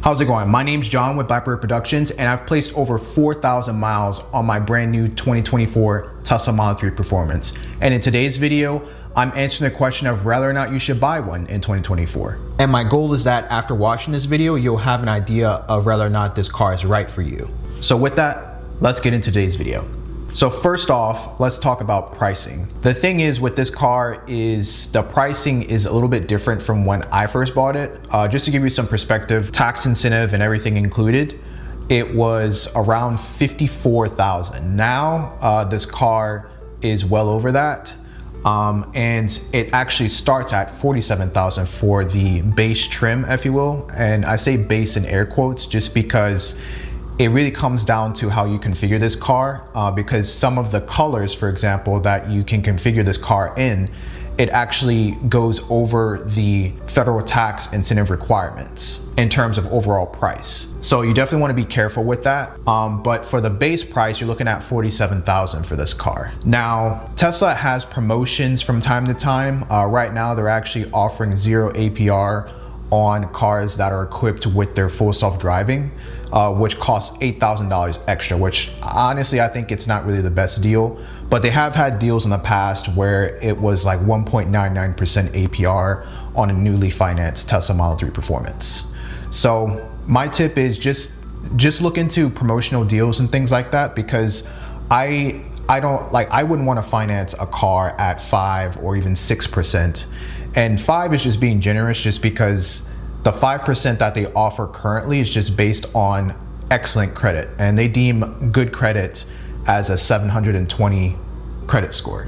How's it going? My name's John with Blackbird Productions, and I've placed over 4,000 miles on my brand new 2024 Tesla Model 3 Performance. And in today's video, I'm answering the question of whether or not you should buy one in 2024. And my goal is that after watching this video, you'll have an idea of whether or not this car is right for you. So with that, let's get into today's video. So first off, let's talk about pricing. The thing is with this car is the pricing is a little bit different from when I first bought it. Just to give you some perspective, tax incentive and everything included, it was around $54,000. Now this car is well over that. And it actually starts at $47,000 for the base trim, if you will. And I say base in air quotes just because it really comes down to how you configure this car, because some of the colors, for example, that you can configure this car in, it actually goes over the federal tax incentive requirements in terms of overall price. So you definitely want to be careful with that. But for the base price, you're looking at $47,000 for this car. Now, Tesla has promotions from time to time. Right now, they're actually offering 0 APR on cars that are equipped with their full self-driving, which costs $8,000 extra, which honestly, I think it's not really the best deal, but they have had deals in the past where it was like 1.99% APR on a newly financed Tesla Model 3 Performance. So my tip is just look into promotional deals and things like that, because I wouldn't want to finance a car at 5 or even 6%. And 5 is just being generous, just because the 5% that they offer currently is just based on excellent credit, and they deem good credit as a 720 credit score,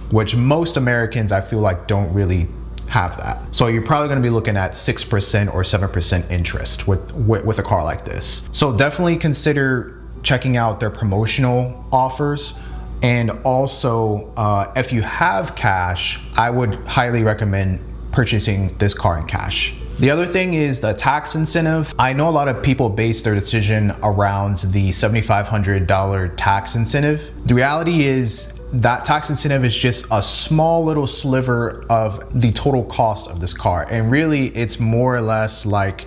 which most Americans, I feel like, don't really have that. So you're probably going to be looking at 6% or 7% interest with a car like this. So definitely consider checking out their promotional offers. And also, if you have cash, I would highly recommend purchasing this car in cash. The other thing is the tax incentive. I know a lot of people base their decision around the $7,500 tax incentive. The reality is that tax incentive is just a small little sliver of the total cost of this car. And really, it's more or less like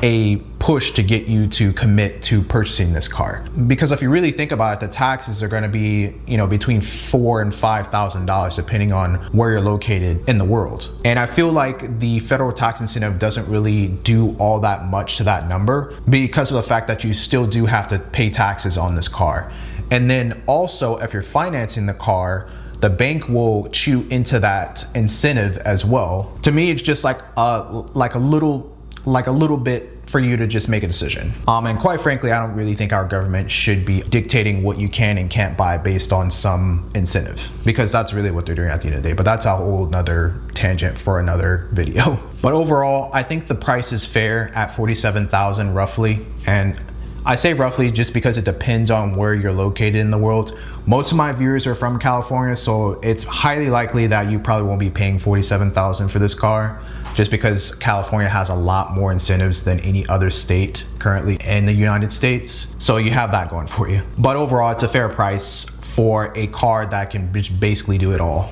a push to get you to commit to purchasing this car. Because if you really think about it, the taxes are going to be, between $4,000 and $5,000 depending on where you're located in the world. And I feel like the federal tax incentive doesn't really do all that much to that number, because of the fact that you still do have to pay taxes on this car. And then also, if you're financing the car, the bank will chew into that incentive as well. To me, it's just like a little bit for you to just make a decision. And quite frankly, I don't really think our government should be dictating what you can and can't buy based on some incentive, because that's really what they're doing at the end of the day. But that's a whole nother tangent for another video. But overall, I think the price is fair at $47,000 roughly. And I say roughly just because it depends on where you're located in the world. Most of my viewers are from California, so it's highly likely that you probably won't be paying $47,000 for this car, just because California has a lot more incentives than any other state currently in the United States. So you have that going for you. But overall, it's a fair price for a car that can basically do it all.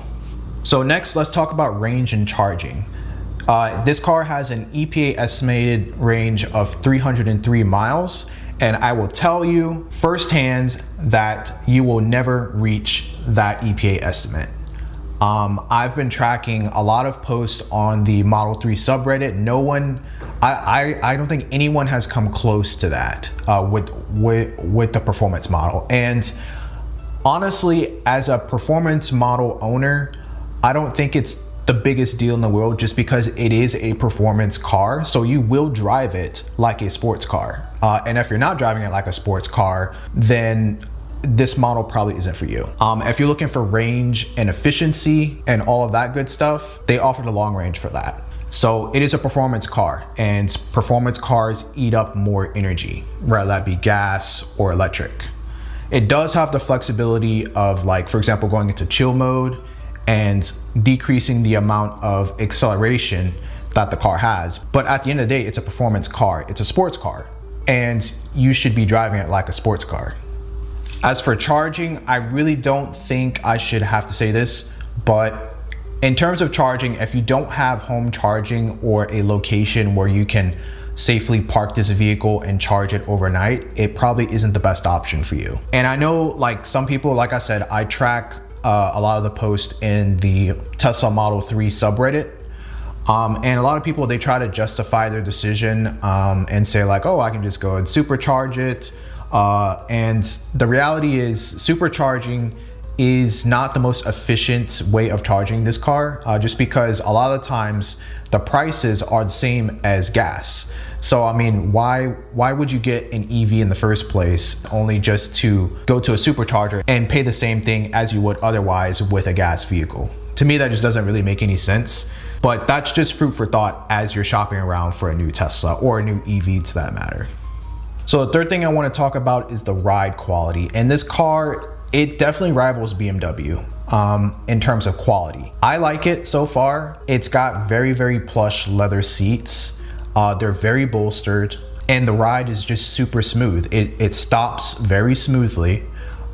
So next, let's talk about range and charging. This car has an EPA estimated range of 303 miles. And I will tell you firsthand that you will never reach that EPA estimate. I've been tracking a lot of posts on the Model 3 subreddit. I don't think anyone has come close to that with the performance model. And honestly, as a performance model owner, I don't think it's the biggest deal in the world, just because it is a performance car. So you will drive it like a sports car. And if you're not driving it like a sports car, then this model probably isn't for you. If you're looking for range and efficiency and all of that good stuff, they offer the long range for that. So it is a performance car, and performance cars eat up more energy, whether that be gas or electric. It does have the flexibility of, like, for example, going into chill mode and decreasing the amount of acceleration that the car has. But at the end of the day, it's a performance car. It's a sports car, and you should be driving it like a sports car. As for charging, I really don't think I should have to say this, but in terms of charging, if you don't have home charging or a location where you can safely park this vehicle and charge it overnight, it probably isn't the best option for you. And I know like some people, like I said, I track a lot of the posts in the Tesla Model 3 subreddit. And a lot of people, they try to justify their decision and say like, oh, I can just go and supercharge it. And the reality is supercharging is not the most efficient way of charging this car, just because a lot of the times the prices are the same as gas. So I mean, why would you get an EV in the first place only just to go to a supercharger and pay the same thing as you would otherwise with a gas vehicle? To me, that just doesn't really make any sense. But that's just food for thought as you're shopping around for a new Tesla or a new EV to that matter. So the third thing I want to talk about is the ride quality. And this car, it definitely rivals BMW in terms of quality. I like it so far. It's got very, very plush leather seats. They're very bolstered, and the ride is just super smooth. It stops very smoothly,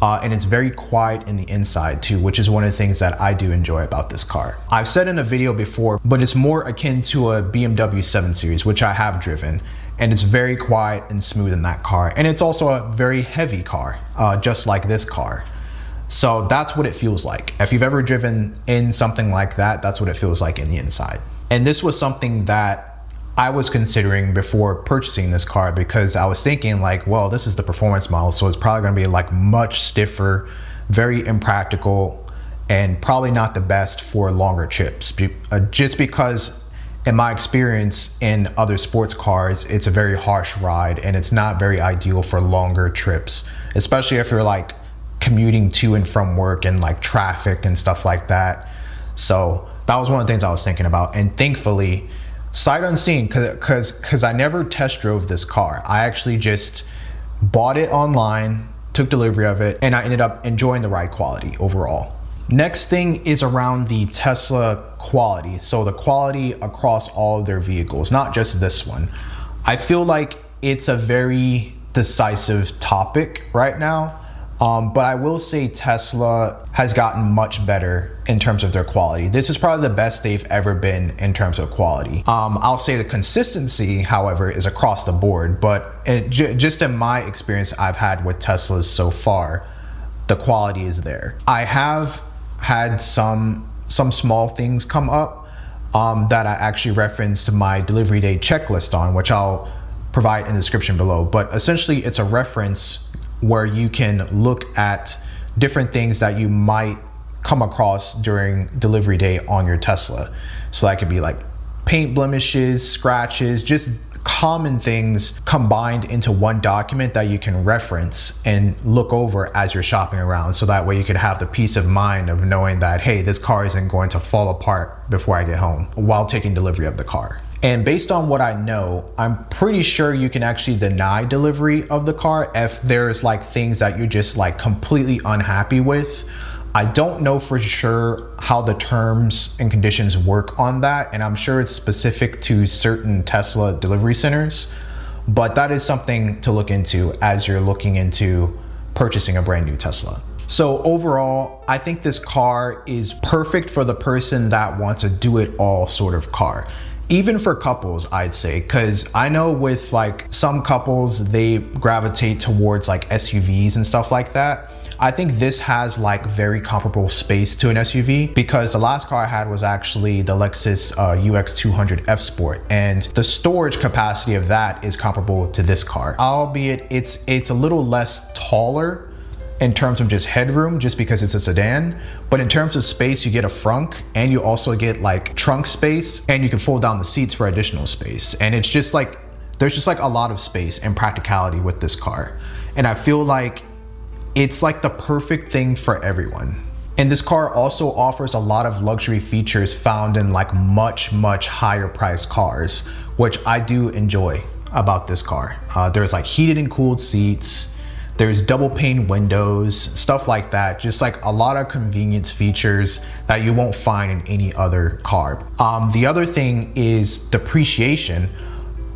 and it's very quiet in the inside too, which is one of the things that I do enjoy about this car. I've said in a video before, but it's more akin to a BMW 7 Series, which I have driven, and it's very quiet and smooth in that car. And it's also a very heavy car, just like this car. So that's what it feels like. If you've ever driven in something like that, that's what it feels like in the inside. And this was something that I was considering before purchasing this car, because I was thinking like, well, this is the performance model, so it's probably gonna be like much stiffer, very impractical, and probably not the best for longer trips. Just because in my experience in other sports cars, it's a very harsh ride and it's not very ideal for longer trips, especially if you're like commuting to and from work and like traffic and stuff like that. So that was one of the things I was thinking about. And thankfully, sight unseen, because I never test drove this car. I actually just bought it online, took delivery of it, and I ended up enjoying the ride quality overall. Next thing is around the Tesla quality. So the quality across all of their vehicles, not just this one. I feel like it's a very decisive topic right now. But I will say Tesla has gotten much better in terms of their quality. This is probably the best they've ever been in terms of quality. I'll say the consistency, however, is across the board, but just in my experience I've had with Teslas so far, the quality is there. I have had some small things come up that I actually referenced my delivery day checklist on, which I'll provide in the description below. But essentially it's a reference where you can look at different things that you might come across during delivery day on your Tesla. So that could be like paint blemishes, scratches, just common things combined into one document that you can reference and look over as you're shopping around. So that way you could have the peace of mind of knowing that, hey, this car isn't going to fall apart before I get home while taking delivery of the car. And based on what I know, I'm pretty sure you can actually deny delivery of the car if there's like things that you're just like completely unhappy with. I don't know for sure how the terms and conditions work on that, and I'm sure it's specific to certain Tesla delivery centers, but that is something to look into as you're looking into purchasing a brand new Tesla. So overall, I think this car is perfect for the person that wants a do-it-all sort of car. Even for couples, I'd say, because I know with like some couples, they gravitate towards like SUVs and stuff like that. I think this has like very comparable space to an SUV, because the last car I had was actually the Lexus UX200 F Sport, and the storage capacity of that is comparable to this car, albeit it's a little less taller in terms of just headroom, just because it's a sedan. But in terms of space, you get a frunk, and you also get like trunk space, and you can fold down the seats for additional space. And it's just like, there's just like a lot of space and practicality with this car. And I feel like it's like the perfect thing for everyone. And this car also offers a lot of luxury features found in like much higher priced cars, which I do enjoy about this car. There's like heated and cooled seats, there's double pane windows, stuff like that. Just like a lot of convenience features that you won't find in any other car. The other thing is depreciation.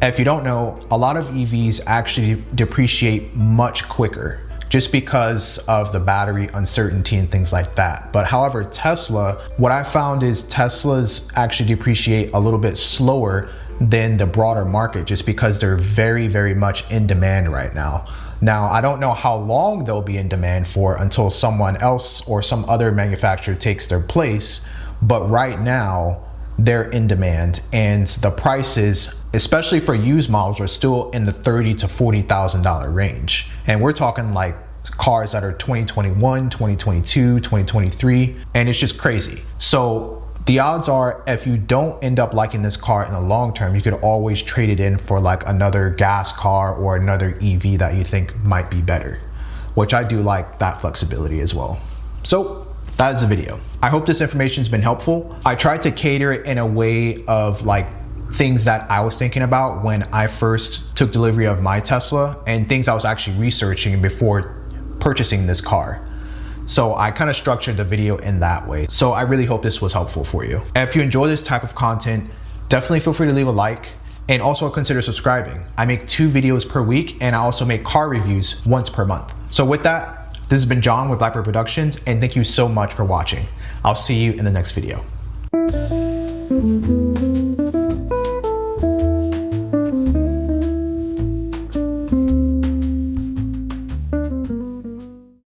If you don't know, a lot of EVs actually depreciate much quicker, just because of the battery uncertainty and things like that. But however, Tesla, what I found is Teslas actually depreciate a little bit slower than the broader market just because they're very, very much in demand right now. Now, I don't know how long they'll be in demand for until someone else or some other manufacturer takes their place, but right now they're in demand, and the prices, especially for used models, are still in the $30,000 to $40,000 range. And we're talking like cars that are 2021, 2022, 2023, and it's just crazy. So the odds are, if you don't end up liking this car in the long term, you could always trade it in for like another gas car or another EV that you think might be better, which I do like that flexibility as well. So that is the video. I hope this information has been helpful. I tried to cater it in a way of like things that I was thinking about when I first took delivery of my Tesla and things I was actually researching before purchasing this car. So I kind of structured the video in that way. So I really hope this was helpful for you. And if you enjoy this type of content, definitely feel free to leave a like and also consider subscribing. I make 2 videos per week, and I also make car reviews once per month. So with that, this has been John with Blackbird Productions, and thank you so much for watching. I'll see you in the next video.